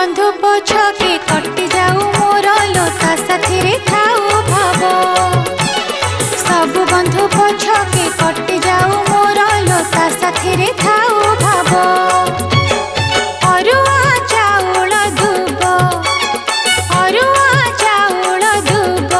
बंधु पछके कटि जाऊ मोर लोता साथी रे थाऊ भाव सब बंधु पछके कटि जाऊ मोर लोता साथी रे थाऊ भाव अरुआ चाउल दुब अरुआ चाउल दुब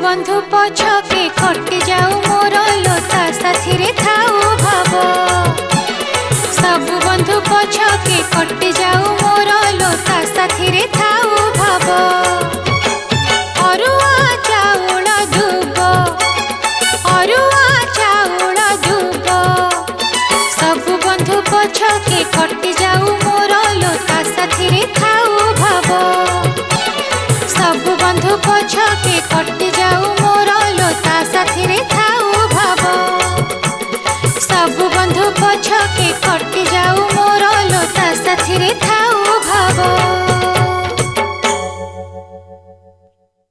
बंधु पछके कटि जाऊ मोर लोता साथी रे थाऊ भाव सब बंधु पछके कटि जाऊ मोर लोता साथी रे थाऊ भाव अरुआ चाउल दुब अरुआ चाउल दुब सब बंधु पछके कटि जाऊ मोर लोता साथी रे थाऊ भाव सब बंधु पछके कटि जाऊ मोर लोता साथी रे थाऊ भाव सब बंधु पछके कटि जाऊ मोर लोता साथी रे थाऊ भाव।